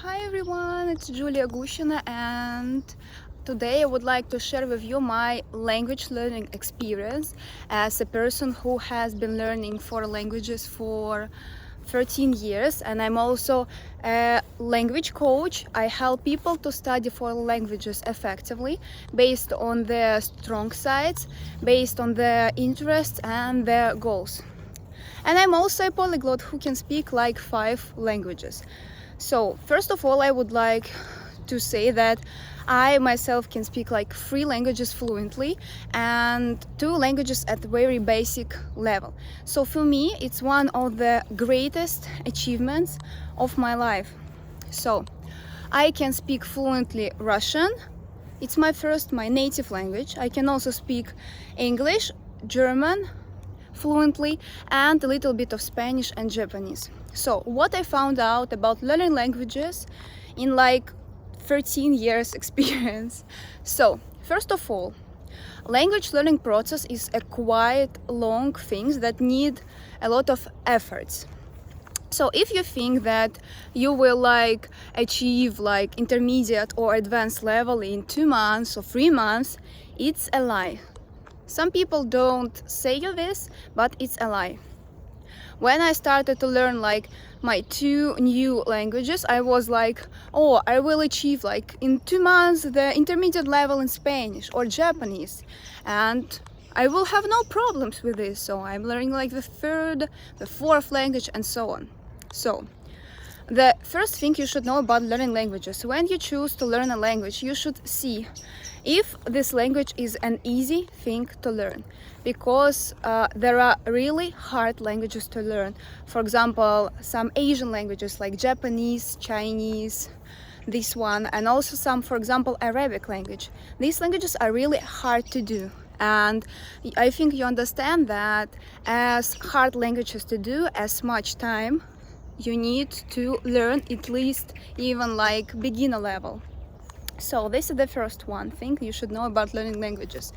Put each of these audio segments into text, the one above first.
Hi everyone, it's Julia Gushina, and today I would like to share with you my language learning experience as a person who has been learning foreign languages for 13 years, and I'm also a language coach. I help people to study foreign languages effectively based on their strong sides, based on their interests and their goals. And I'm also a polyglot who can speak like 5 languages. So, first of all, I would like to say that I myself can speak like 3 languages fluently and 2 languages at a very basic level. So for me, it's one of the greatest achievements of my life. So, I can speak fluently Russian. It's my native language. I can also speak English, German, fluently, and a little bit of Spanish and Japanese. So what I found out about learning languages in like 13 years experience. So first of all, language learning process is a quite long thing that need a lot of efforts. So if you think that you will achieve intermediate or advanced level in 2 months or 3 months, it's a lie. Some people don't say you this, but it's a lie. When I started to learn my 2 new languages, I was like, oh, I will achieve in 2 months the intermediate level in Spanish or Japanese, and I will have no problems with this. So I'm learning the 3rd, the 4th language and so on. So the first thing you should know about learning languages: when you choose to learn a language, you should see if this language is an easy thing to learn, because there are really hard languages to learn. For example, some Asian languages like Japanese, Chinese, this one, and also some, for example, Arabic language. These languages are really hard to do. And I think you understand that as hard languages to do, as much time you need to learn, at least even beginner level. So this is the first thing you should know about learning languages.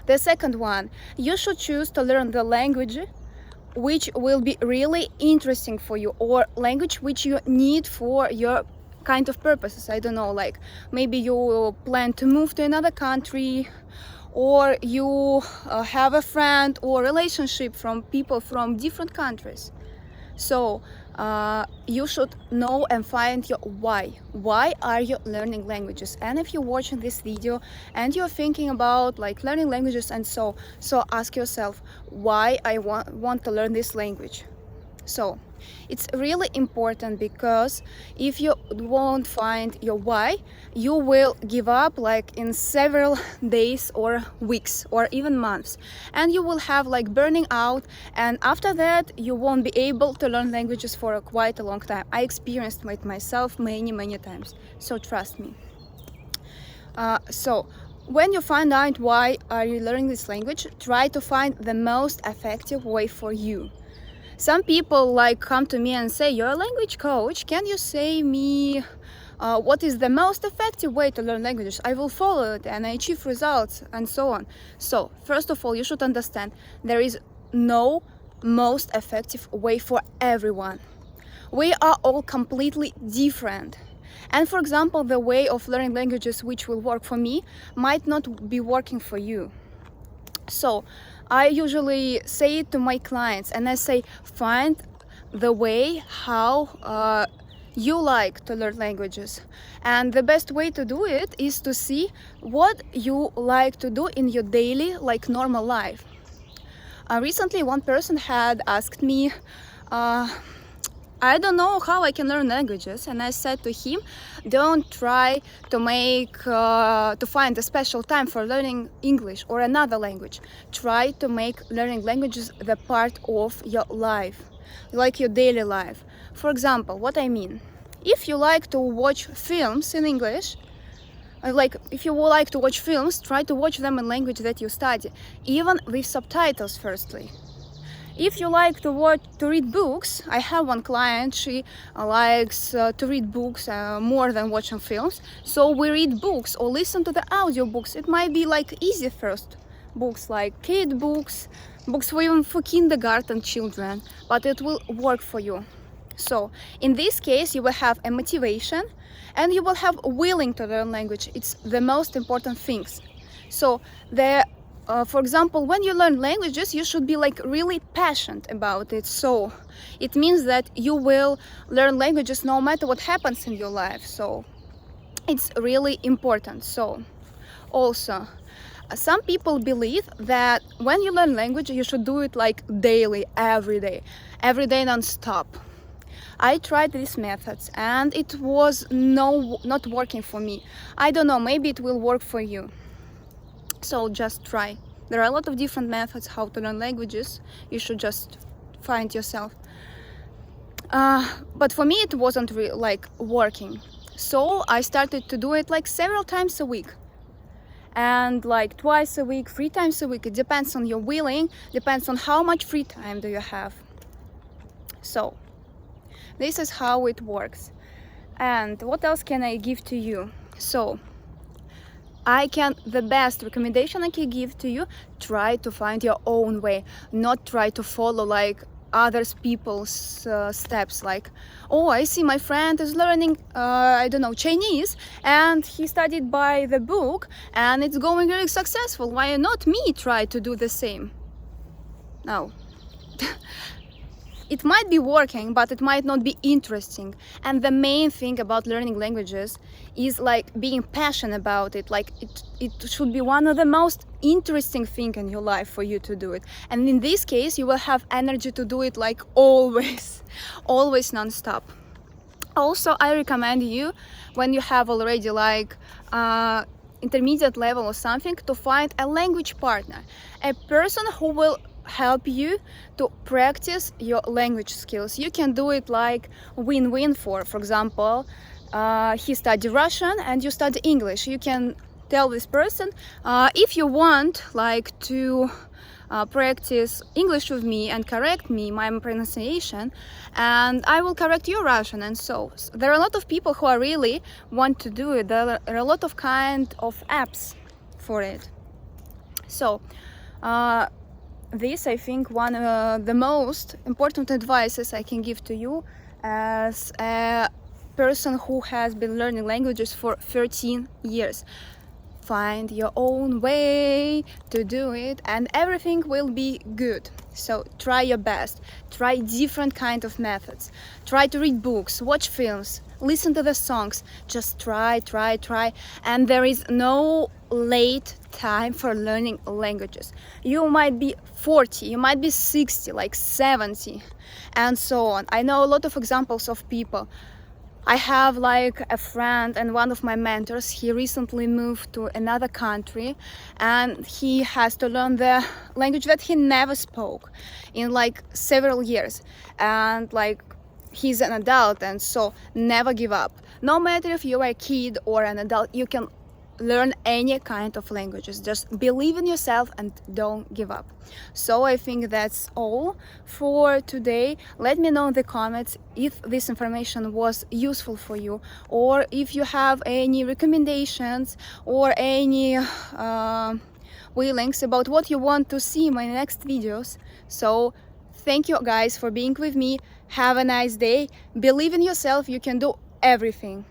The second one, you should choose to learn the language which will be really interesting for you, or language which you need for your kind of purposes. I don't know, maybe you plan to move to another country, or you have a friend or relationship from people from different countries. So you should know and find your why. Why are you learning languages? And if you're watching this video and you're thinking about learning languages and so ask yourself, why I want to learn this language. So it's really important, because if you won't find your why, you will give up in several days or weeks or even months, and you will have burning out, and after that you won't be able to learn languages for quite a long time. I experienced it myself many times, so trust me. So when you find out why are you learning this language, try to find the most effective way for you. Some people come to me and say, you're a language coach, can you say me what is the most effective way to learn languages? I will follow it and I achieve results and so on. So first of all, you should understand there is no most effective way for everyone. We are all completely different. And for example, the way of learning languages which will work for me might not be working for you. So I usually say it to my clients, and I say, find the way how you like to learn languages. And the best way to do it is to see what you like to do in your daily, normal life. Recently, one person had asked me, I don't know how I can learn languages, and I said to him, don't try to find a special time for learning English or another language. Try to make learning languages the part of your life, like your daily life. For example, what I mean, if you like to watch films in English, if you would like to watch films, try to watch them in language that you study, even with subtitles firstly. If you like to read books, I have one client, she likes to read books more than watching films. So we read books or listen to the audiobooks. It might be easy first, books like kid books, books for even for kindergarten children, but it will work for you. So in this case, you will have a motivation and you will have willing to learn language. It's the most important things. So for example, when you learn languages, you should be like really passionate about it. So it means that you will learn languages no matter what happens in your life. So it's really important. So also, some people believe that when you learn language, you should do it like daily, every day non-stop. I tried these methods and it was not working for me. I don't know, maybe it will work for you. So just try. There are a lot of different methods how to learn languages. You should just find yourself. But for me it wasn't like working. So I started to do it like several times a week. And like twice a week, 3 times a week. It depends on your willing, depends on how much free time do you have. So this is how it works. And what else can I give to you? So the best recommendation I can give to you, try to find your own way, not try to follow like others people's steps. Like, oh, I see my friend is learning I don't know, Chinese, and he studied by the book and it's going really successful. Why not me try to do the same? No. It might be working, but it might not be interesting. And the main thing about learning languages is like being passionate about it. Like it should be one of the most interesting thing in your life for you to do it. And in this case, you will have energy to do it like always, always non-stop. Also, I recommend you, when you have already like intermediate level or something, to find a language partner, a person who will help you to practice your language skills. You can do it like win-win. For example, he studied Russian and you study English. You can tell this person, if you want like to practice English with me and correct me my pronunciation, and I will correct your Russian. And so there are a lot of people who are really want to do it. There are a lot of kind of apps for it. So this, I think, one of the most important advices I can give to you as a person who has been learning languages for 13 years. Find your own way to do it and everything will be good. So try your best, try different kind of methods, try to read books, watch films, listen to the songs, just try. And there is no late time for learning languages. You might be 40, you might be 60, like 70, and so on. I know a lot of examples of people. I have like a friend and one of my mentors, he recently moved to another country and he has to learn the language that he never spoke in like several years. And like he's an adult, and so never give up. No matter if you're a kid or an adult, you can learn any kind of languages. Just believe in yourself and don't give up. So I think that's all for today. Let me know in the comments if this information was useful for you, or if you have any recommendations or any willings about what you want to see in my next videos. So thank you guys for being with me. Have a nice day. Believe in yourself, you can do everything.